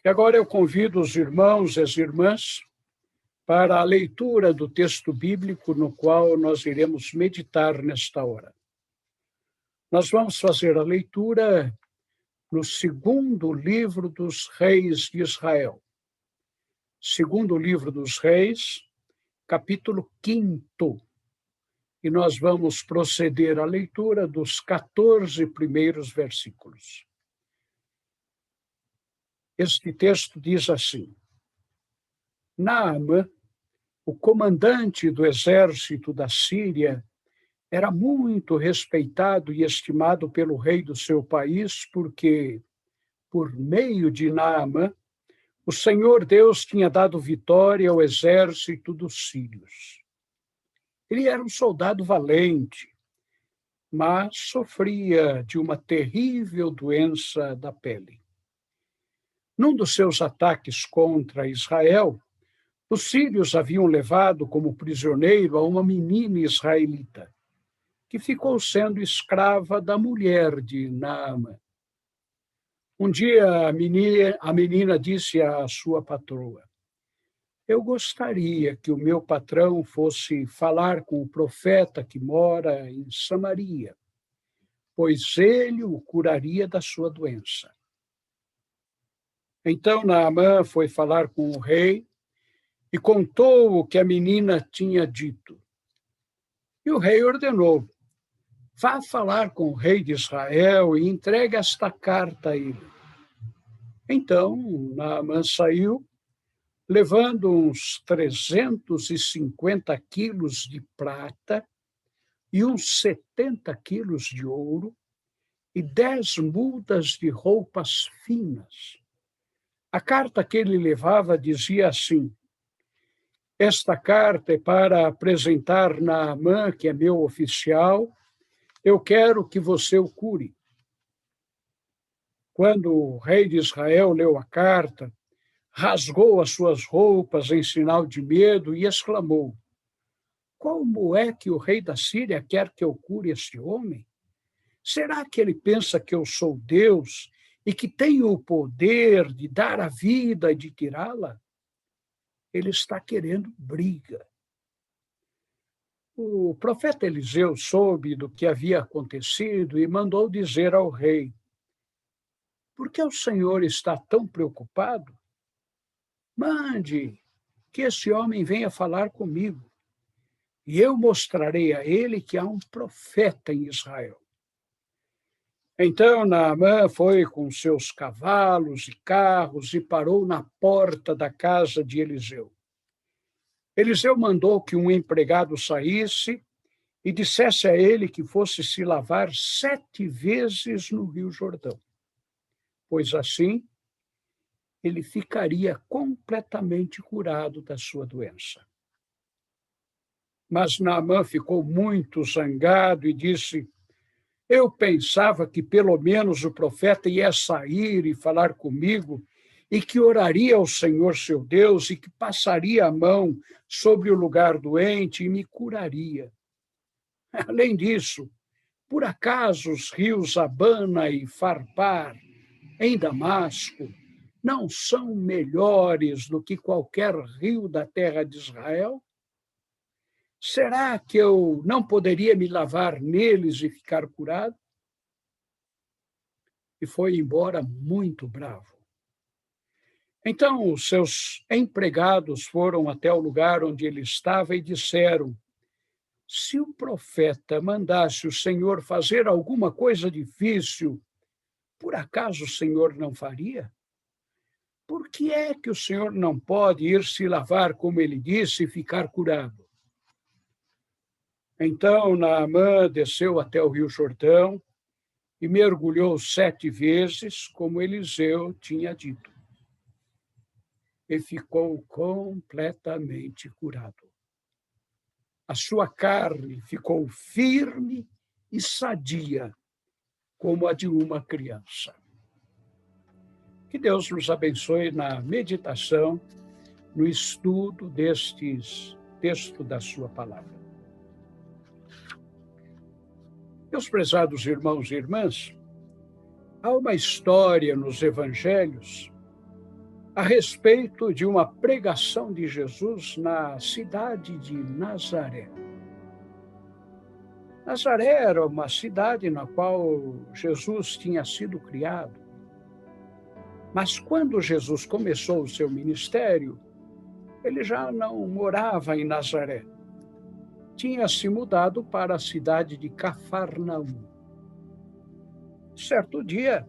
E agora eu convido os irmãos e as irmãs para a leitura do texto bíblico no qual nós iremos meditar nesta hora. Nós vamos fazer a leitura no segundo livro dos reis de Israel. Segundo livro dos reis, capítulo 5. E nós vamos proceder à leitura dos 14 primeiros versículos. Este texto diz assim: Naamã, o comandante do exército da Síria, era muito respeitado e estimado pelo rei do seu país, porque, por meio de Naamã, o Senhor Deus tinha dado vitória ao exército dos sírios. Ele era um soldado valente, mas sofria de uma terrível doença da pele. Num dos seus ataques contra Israel, os sírios haviam levado como prisioneiro a uma menina israelita, que ficou sendo escrava da mulher de Naamã. Um dia a menina disse à sua patroa: Eu gostaria que o meu patrão fosse falar com o profeta que mora em Samaria, pois ele o curaria da sua doença. Então Naamã foi falar com o rei e contou o que a menina tinha dito. E o rei ordenou: Vá falar com o rei de Israel e entregue esta carta a ele. Então Naamã saiu, levando uns 350 quilos de prata e uns 70 quilos de ouro e 10 mudas de roupas finas. A carta que ele levava dizia assim: Esta carta é para apresentar Naamã, que é meu oficial. Eu quero que você o cure. Quando o rei de Israel leu a carta, rasgou as suas roupas em sinal de medo e exclamou: Como é que o rei da Síria quer que eu cure este homem? Será que ele pensa que eu sou Deus e que tenho o poder de dar a vida e de tirá-la? Ele está querendo briga. O profeta Eliseu soube do que havia acontecido e mandou dizer ao rei: Por que o Senhor está tão preocupado? Mande que esse homem venha falar comigo, e eu mostrarei a ele que há um profeta em Israel. Então Naamã foi com seus cavalos e carros e parou na porta da casa de Eliseu. Eliseu mandou que um empregado saísse e dissesse a ele que fosse se lavar 7 vezes no Rio Jordão, pois assim ele ficaria completamente curado da sua doença. Mas Naamã ficou muito zangado e disse: Eu pensava que pelo menos o profeta ia sair e falar comigo e que oraria ao Senhor seu Deus e que passaria a mão sobre o lugar doente e me curaria. Além disso, por acaso os rios Abana e Farpar, em Damasco, não são melhores do que qualquer rio da terra de Israel? Será que eu não poderia me lavar neles e ficar curado? E foi embora muito bravo. Então os seus empregados foram até o lugar onde ele estava e disseram: Se o profeta mandasse o Senhor fazer alguma coisa difícil, por acaso o Senhor não faria? Por que é que o Senhor não pode ir se lavar, como ele disse, e ficar curado? Então Naamã desceu até o Rio Jordão e mergulhou 7 vezes, como Eliseu tinha dito, e ficou completamente curado. A sua carne ficou firme e sadia, como a de uma criança. Que Deus nos abençoe na meditação, no estudo destes textos da sua palavra. Meus prezados irmãos e irmãs, há uma história nos evangelhos a respeito de uma pregação de Jesus na cidade de Nazaré. Nazaré era uma cidade na qual Jesus tinha sido criado. Mas quando Jesus começou o seu ministério, ele já não morava em Nazaré. Tinha se mudado para a cidade de Cafarnaum. Certo dia,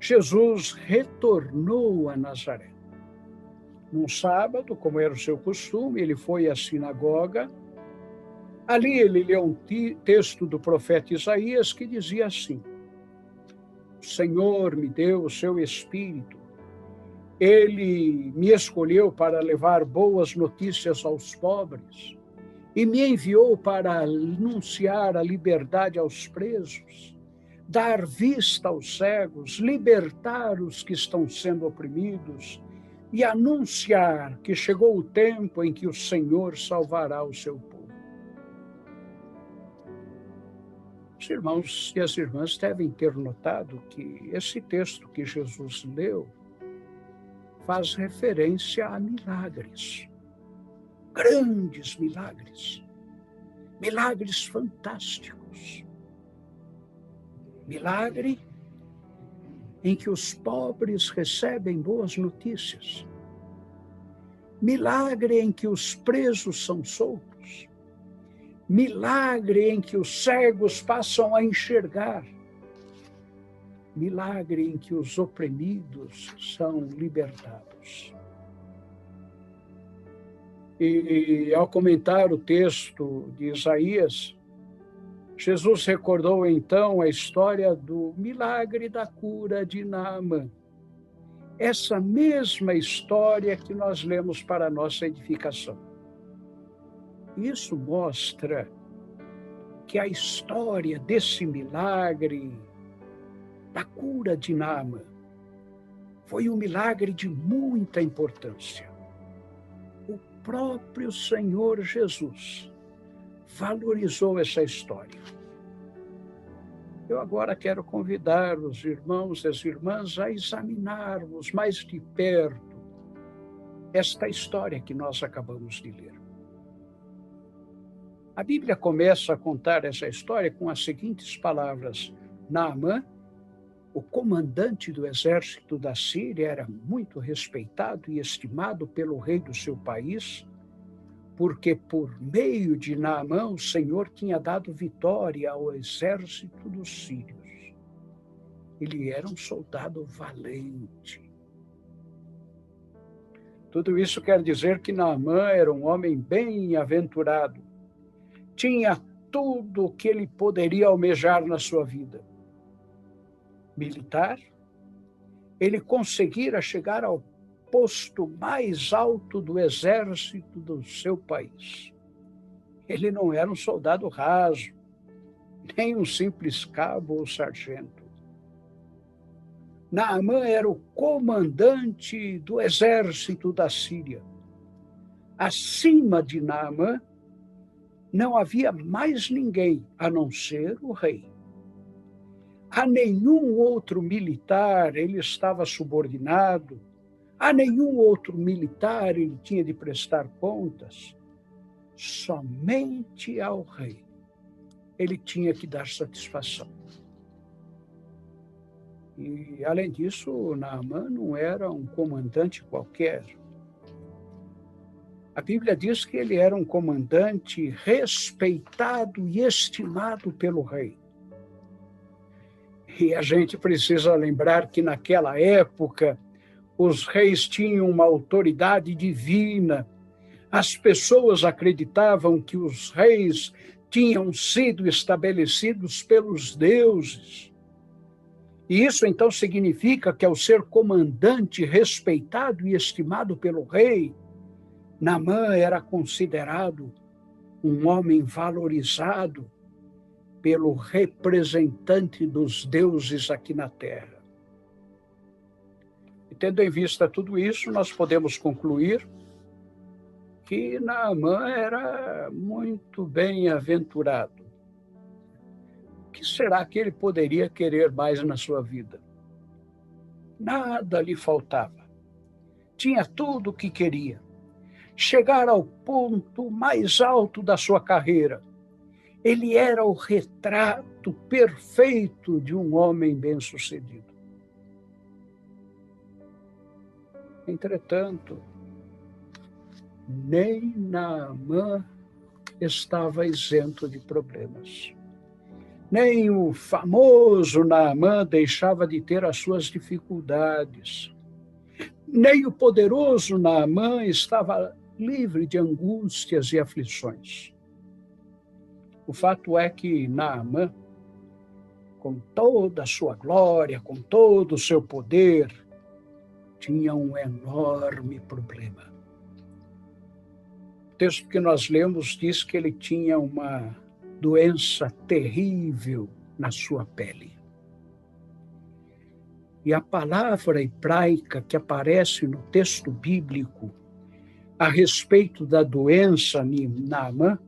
Jesus retornou a Nazaré. Num sábado, como era o seu costume, ele foi à sinagoga. Ali ele leu um texto do profeta Isaías que dizia assim: o Senhor me deu o seu Espírito. Ele me escolheu para levar boas notícias aos pobres e me enviou para anunciar a liberdade aos presos, dar vista aos cegos, libertar os que estão sendo oprimidos e anunciar que chegou o tempo em que o Senhor salvará o seu povo. Os irmãos e as irmãs devem ter notado que esse texto que Jesus leu faz referência a milagres, grandes milagres, milagres fantásticos. Milagre em que os pobres recebem boas notícias. Milagre em que os presos são soltos. Milagre em que os cegos passam a enxergar. Milagre em que os oprimidos são libertados. E ao comentar o texto de Isaías, Jesus recordou então a história do milagre da cura de Naamã. Essa mesma história que nós lemos para a nossa edificação. Isso mostra que a história desse milagre da cura de Naamã foi um milagre de muita importância. O próprio Senhor Jesus valorizou essa história. Eu agora quero convidar os irmãos e as irmãs a examinarmos mais de perto esta história que nós acabamos de ler. A Bíblia começa a contar essa história com as seguintes palavras: Naamã, o comandante do exército da Síria, era muito respeitado e estimado pelo rei do seu país, porque por meio de Naamã o Senhor tinha dado vitória ao exército dos sírios. Ele era um soldado valente. Tudo isso quer dizer que Naamã era um homem bem-aventurado. Tinha tudo o que ele poderia almejar na sua vida. Militar, ele conseguira chegar ao posto mais alto do exército do seu país. Ele não era um soldado raso, nem um simples cabo ou sargento. Naamã era o comandante do exército da Síria. Acima de Naamã, não havia mais ninguém a não ser o rei. A nenhum outro militar ele estava subordinado, a nenhum outro militar ele tinha de prestar contas, somente ao rei ele tinha que dar satisfação. E, além disso, Naamã não era um comandante qualquer. A Bíblia diz que ele era um comandante respeitado e estimado pelo rei. E a gente precisa lembrar que naquela época os reis tinham uma autoridade divina. As pessoas acreditavam que os reis tinham sido estabelecidos pelos deuses. E isso então significa que, ao ser comandante respeitado e estimado pelo rei, Naamã era considerado um homem valorizado pelo representante dos deuses aqui na terra. E tendo em vista tudo isso, nós podemos concluir que Naamã era muito bem-aventurado. O que será que ele poderia querer mais na sua vida? Nada lhe faltava. tinha tudo o que queria. Chegar ao ponto mais alto da sua carreira. Ele era o retrato perfeito de um homem bem-sucedido. Entretanto, nem Naamã estava isento de problemas. Nem o famoso Naamã deixava de ter as suas dificuldades. Nem o poderoso Naamã estava livre de angústias e aflições. O fato é que Naamã, com toda a sua glória, com todo o seu poder, tinha um enorme problema. O texto que nós lemos diz que ele tinha uma doença terrível na sua pele. E a palavra hebraica que aparece no texto bíblico a respeito da doença de Naamã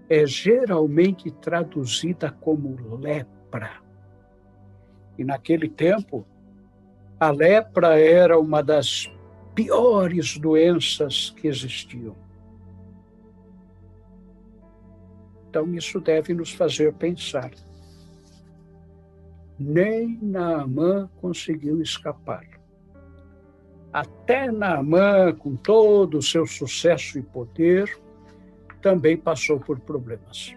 é geralmente traduzida como lepra. E naquele tempo, a lepra era uma das piores doenças que existiam. Então, isso deve nos fazer pensar. Nem Naamã conseguiu escapar. Até Naamã, com todo o seu sucesso e poder, também passou por problemas.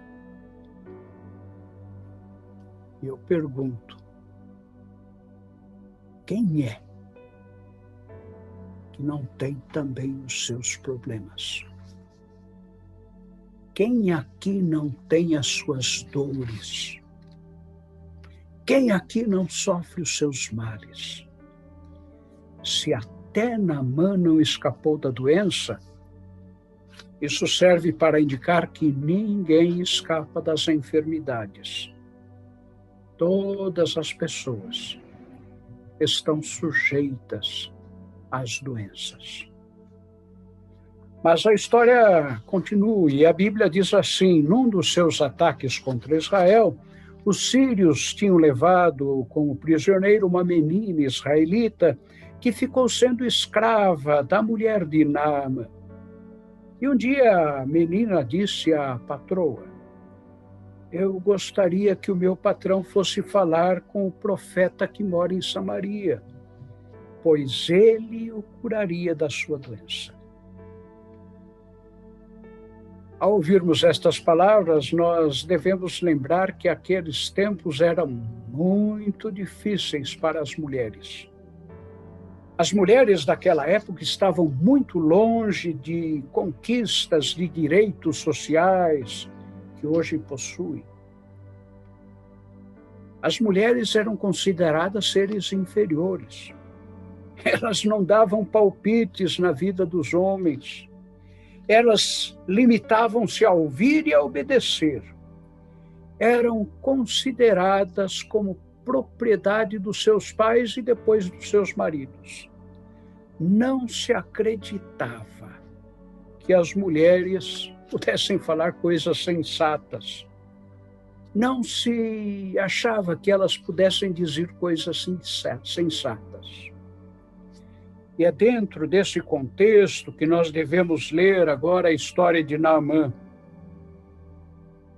E eu pergunto, quem é que não tem também os seus problemas? Quem aqui não tem as suas dores? Quem aqui não sofre os seus males? Se até Naamã não escapou da doença, isso serve para indicar que ninguém escapa das enfermidades. Todas as pessoas estão sujeitas às doenças. Mas a história continua e a Bíblia diz assim: num dos seus ataques contra Israel, os sírios tinham levado como prisioneiro uma menina israelita que ficou sendo escrava da mulher de Naamã. E um dia a menina disse à patroa: eu gostaria que o meu patrão fosse falar com o profeta que mora em Samaria, pois ele o curaria da sua doença. Ao ouvirmos estas palavras, nós devemos lembrar que aqueles tempos eram muito difíceis para as mulheres. As mulheres daquela época estavam muito longe de conquistas de direitos sociais que hoje possuem. As mulheres eram consideradas seres inferiores. Elas não davam palpites na vida dos homens. Elas limitavam-se a ouvir e a obedecer. Eram consideradas como propriedade dos seus pais e depois dos seus maridos. Não se acreditava que as mulheres pudessem falar coisas sensatas. Não se achava que elas pudessem dizer coisas sensatas. E é dentro desse contexto que nós devemos ler agora a história de Naamã.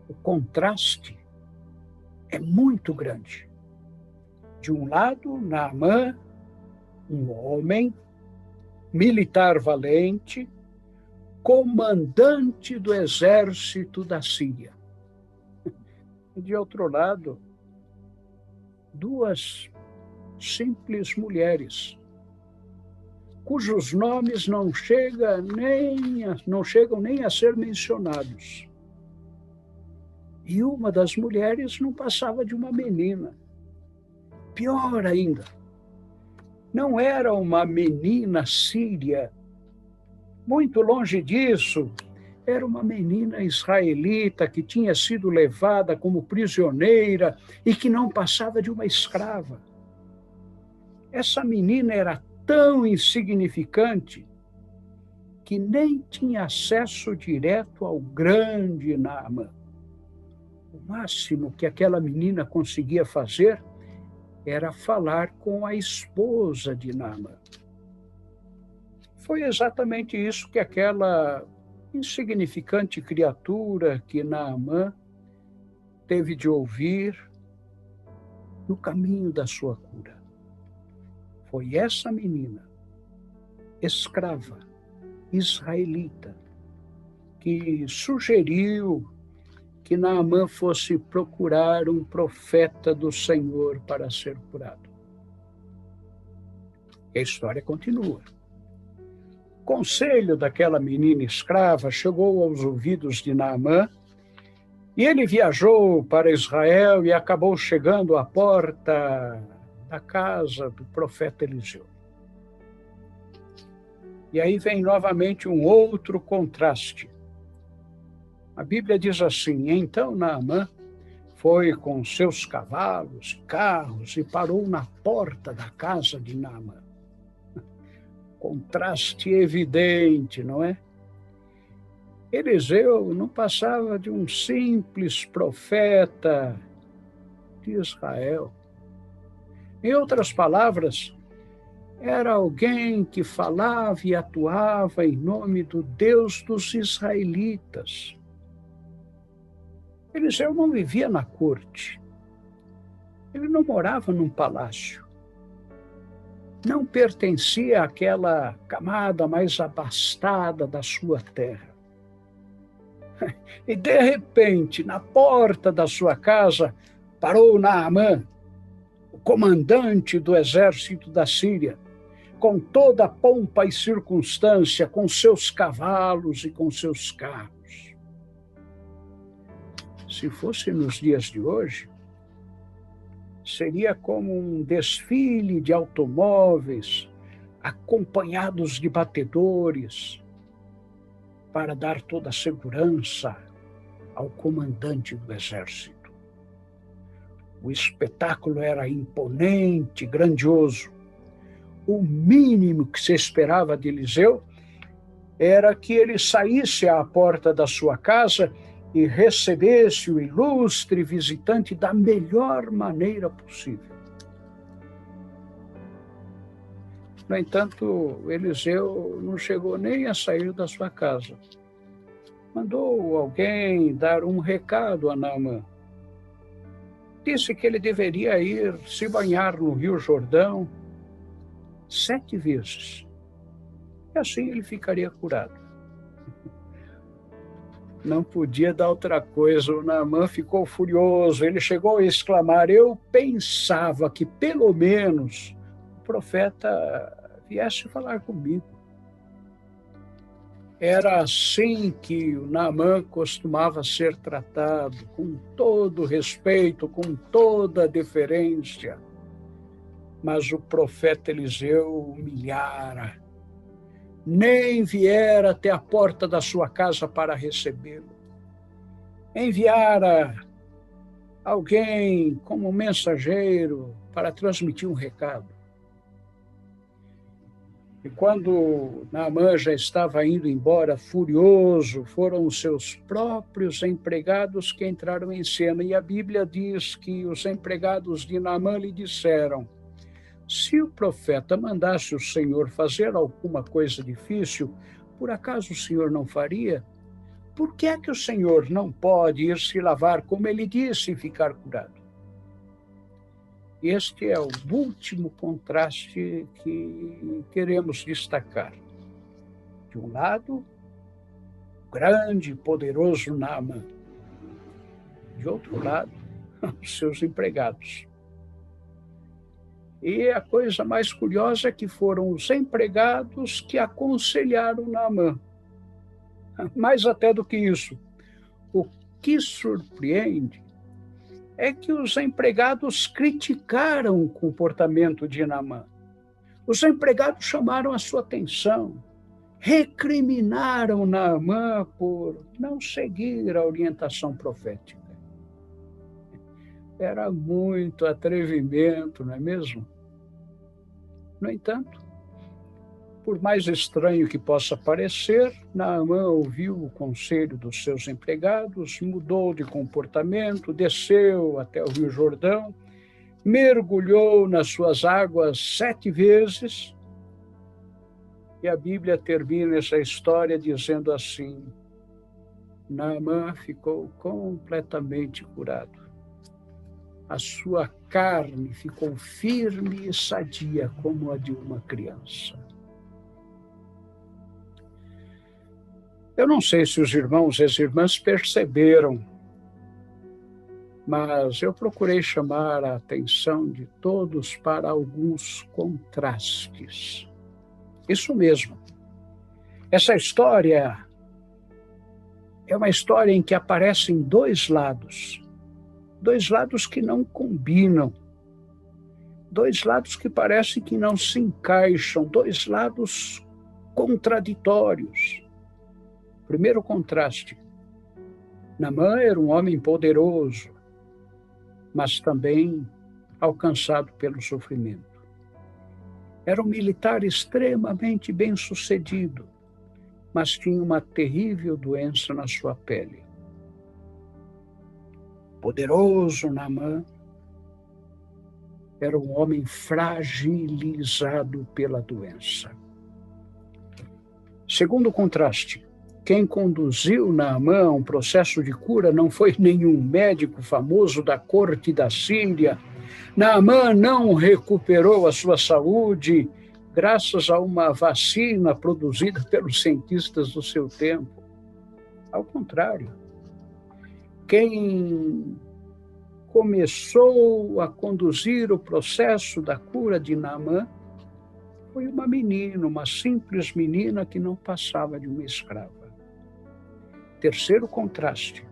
O contraste é muito grande. De um lado, Naamã, um homem, militar valente, comandante do exército da Síria. E de outro lado, duas simples mulheres, cujos nomes não chegam nem a ser mencionados. E uma das mulheres não passava de uma menina. Pior ainda, não era uma menina síria. Muito longe disso, era uma menina israelita que tinha sido levada como prisioneira e que não passava de uma escrava. Essa menina era tão insignificante que nem tinha acesso direto ao grande Naamã. O máximo que aquela menina conseguia fazer era falar com a esposa de Naamã. Foi exatamente isso que aquela insignificante criatura que Naamã teve de ouvir no caminho da sua cura. Foi essa menina, escrava, israelita, que sugeriu que Naamã fosse procurar um profeta do Senhor para ser curado. E a história continua. O conselho daquela menina escrava chegou aos ouvidos de Naamã, e ele viajou para Israel e acabou chegando à porta da casa do profeta Eliseu. E aí vem novamente um outro contraste. A Bíblia diz assim: então Naamã foi com seus cavalos e carros e parou na porta da casa de Naamã. Contraste evidente, não é? Eliseu não passava de um simples profeta de Israel. Em outras palavras, era alguém que falava e atuava em nome do Deus dos israelitas. Eliseu não vivia na corte. Ele não morava num palácio. Não pertencia àquela camada mais abastada da sua terra. E, de repente, na porta da sua casa, parou Naamã, o comandante do exército da Síria, com toda a pompa e circunstância, com seus cavalos e com seus carros. Se fosse nos dias de hoje, seria como um desfile de automóveis acompanhados de batedores, para dar toda a segurança ao comandante do exército. O espetáculo era imponente, grandioso. O mínimo que se esperava de Eliseu era que ele saísse à porta da sua casa e recebesse o ilustre visitante da melhor maneira possível. No entanto, Eliseu não chegou nem a sair da sua casa. Mandou alguém dar um recado a Naamã. Disse que ele deveria ir se banhar no Rio Jordão 7 vezes. E assim ele ficaria curado. Não podia dar outra coisa. O Naamã ficou furioso. Ele chegou a exclamar: eu pensava que pelo menos o profeta viesse falar comigo. Era assim que o Naamã costumava ser tratado, com todo respeito, com toda deferência. Mas o profeta Eliseu o humilhara, nem viera até a porta da sua casa para recebê-lo. Enviara alguém como mensageiro para transmitir um recado. E quando Naamã já estava indo embora, furioso, foram os seus próprios empregados que entraram em cena. E a Bíblia diz que os empregados de Naamã lhe disseram: se o profeta mandasse o Senhor fazer alguma coisa difícil, por acaso o Senhor não faria? Por que é que o Senhor não pode ir se lavar, como ele disse, e ficar curado? Este é o último contraste que queremos destacar. De um lado, o grande e poderoso Naamã. De outro lado, os seus empregados. E a coisa mais curiosa é que foram os empregados que aconselharam Naamã. Mais até do que isso, o que surpreende é que os empregados criticaram o comportamento de Naamã. Os empregados chamaram a sua atenção, recriminaram Naamã por não seguir a orientação profética. Era muito atrevimento, não é mesmo? No entanto, por mais estranho que possa parecer, Naamã ouviu o conselho dos seus empregados, mudou de comportamento, desceu até o Rio Jordão, mergulhou nas suas águas 7 vezes E a Bíblia termina essa história dizendo assim: Naamã ficou completamente curado. A sua carne ficou firme e sadia como a de uma criança. Eu não sei se os irmãos e as irmãs perceberam, mas eu procurei chamar a atenção de todos para alguns contrastes. Isso mesmo. Essa história é uma história em que aparecem dois lados que não combinam, dois lados que parecem que não se encaixam, dois lados contraditórios. Primeiro contraste: Naamã era um homem poderoso, mas também alcançado pelo sofrimento. Era um militar extremamente bem-sucedido, mas tinha uma terrível doença na sua pele. Poderoso Naamã era um homem fragilizado pela doença. Segundo contraste, quem conduziu Naamã a um processo de cura não foi nenhum médico famoso da corte da Síria. Naamã não recuperou a sua saúde graças a uma vacina produzida pelos cientistas do seu tempo. Ao contrário, quem começou a conduzir o processo da cura de Naamã foi uma menina, uma simples menina que não passava de uma escrava. Terceiro contraste: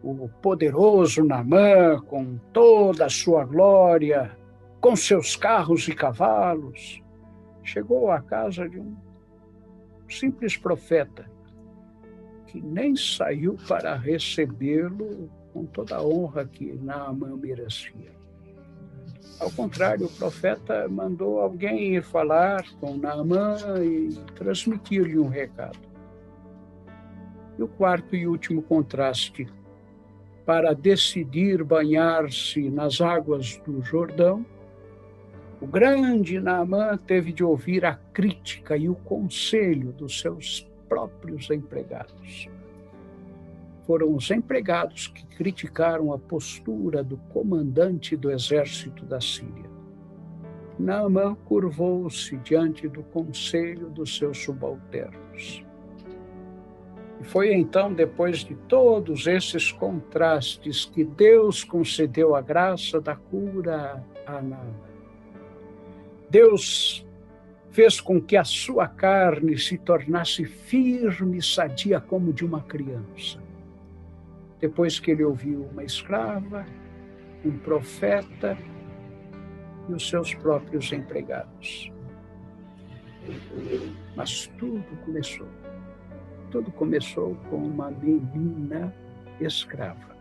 o poderoso Naamã, com toda a sua glória, com seus carros e cavalos, chegou à casa de um simples profeta, que nem saiu para recebê-lo com toda a honra que Naamã merecia. Ao contrário, o profeta mandou alguém ir falar com Naamã e transmitir-lhe um recado. E o quarto e último contraste: para decidir banhar-se nas águas do Jordão, o grande Naamã teve de ouvir a crítica e o conselho dos seus próprios empregados. Foram os empregados que criticaram a postura do comandante do exército da Síria. Naamã curvou-se diante do conselho dos seus subalternos. E foi então, depois de todos esses contrastes, que Deus concedeu a graça da cura a Naamã. Deus fez com que a sua carne se tornasse firme e sadia como de uma criança. Depois que ele ouviu uma escrava, um profeta e os seus próprios empregados. Mas tudo começou com uma menina escrava,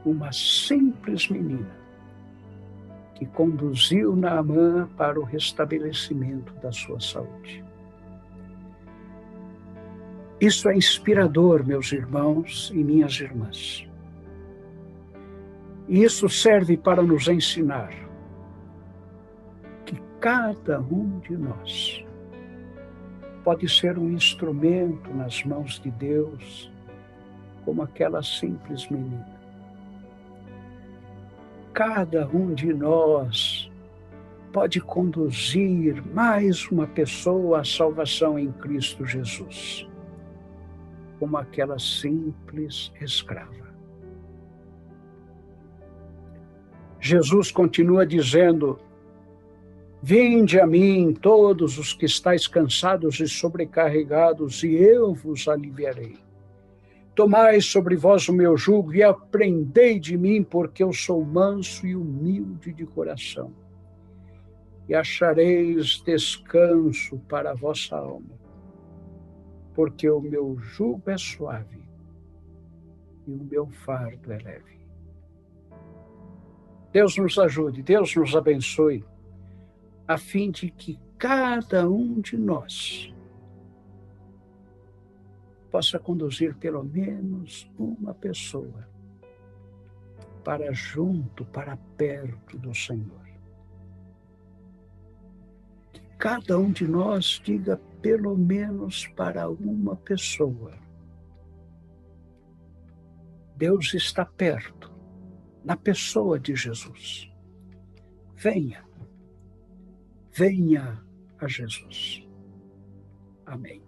uma simples menina, que conduziu Naamã para o restabelecimento da sua saúde. Isso é inspirador, meus irmãos e minhas irmãs. E isso serve para nos ensinar que cada um de nós pode ser um instrumento nas mãos de Deus, como aquela simples menina. Cada um de nós pode conduzir mais uma pessoa à salvação em Cristo Jesus, como aquela simples escrava. Jesus continua dizendo: vinde a mim todos os que estáis cansados e sobrecarregados, e eu vos aliviarei. Tomai sobre vós o meu jugo e aprendei de mim, porque eu sou manso e humilde de coração. E achareis descanso para a vossa alma, porque o meu jugo é suave e o meu fardo é leve. Deus nos ajude, Deus nos abençoe, a fim de que cada um de nós possa conduzir pelo menos uma pessoa para junto, para perto do Senhor. Que cada um de nós diga pelo menos para uma pessoa: Deus está perto, na pessoa de Jesus. Venha a Jesus. Amém.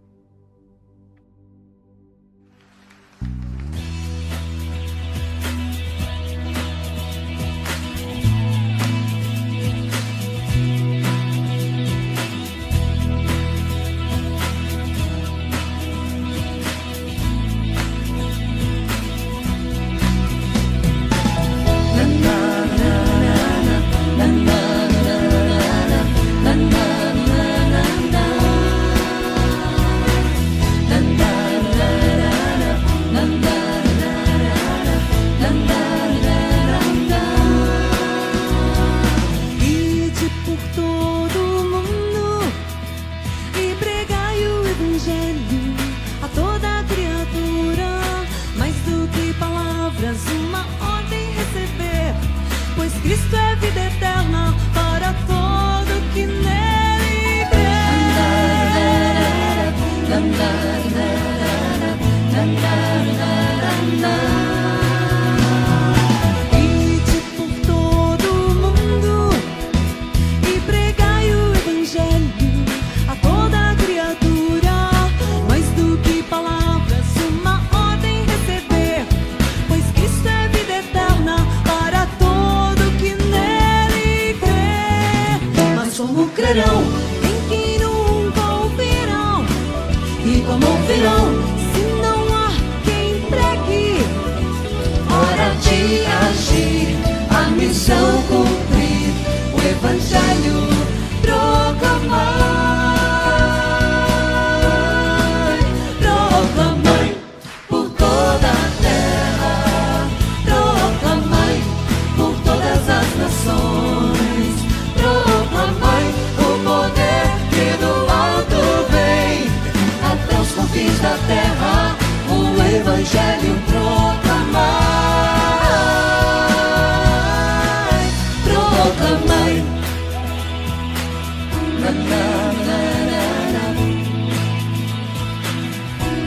Cristo é vida eterna para todo que nele crê. Ide por todo o mundo e pregai o Evangelho a toda criatura. Mais do que palavras, uma ordem receber, pois Cristo é vida eterna para todo que nele crê. Mas como crerão em quem nunca ouvirão? E como ouvirão se não há quem pregue? Hora de agir, a missão cumprir, o Evangelho proclamar. Proclamai por toda a terra, proclamai por todas as nações, proclamai o poder que do alto vem, até os confins da terra, o Evangelho proclamai. Proclamai. Na, na, na, na, na.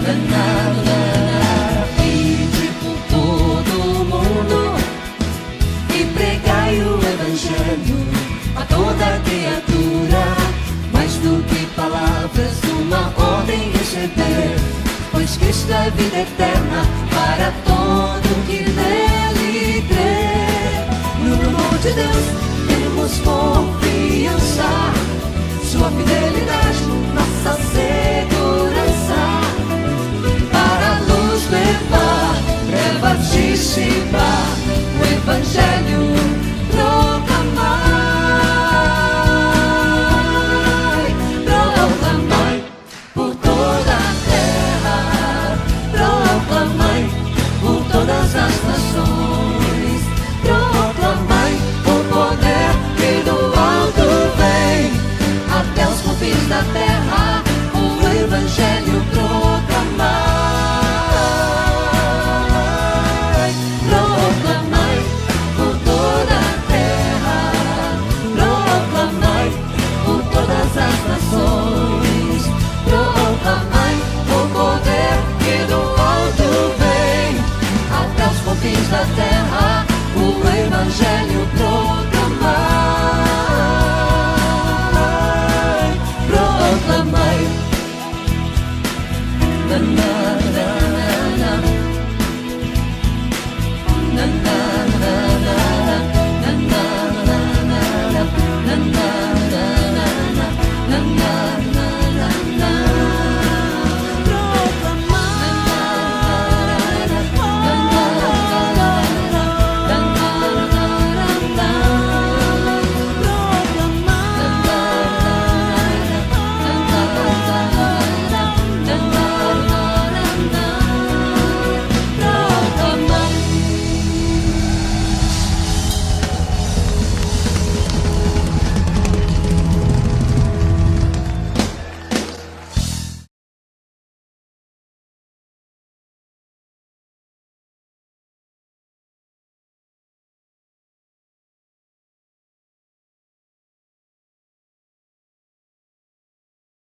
Na, na, na, na. Ide por todo o mundo e pregai o Evangelho a toda criatura. Mais do que palavras, uma ordem receber, pois Cristo é vida eterna para todo que nele crê. No amor de Deus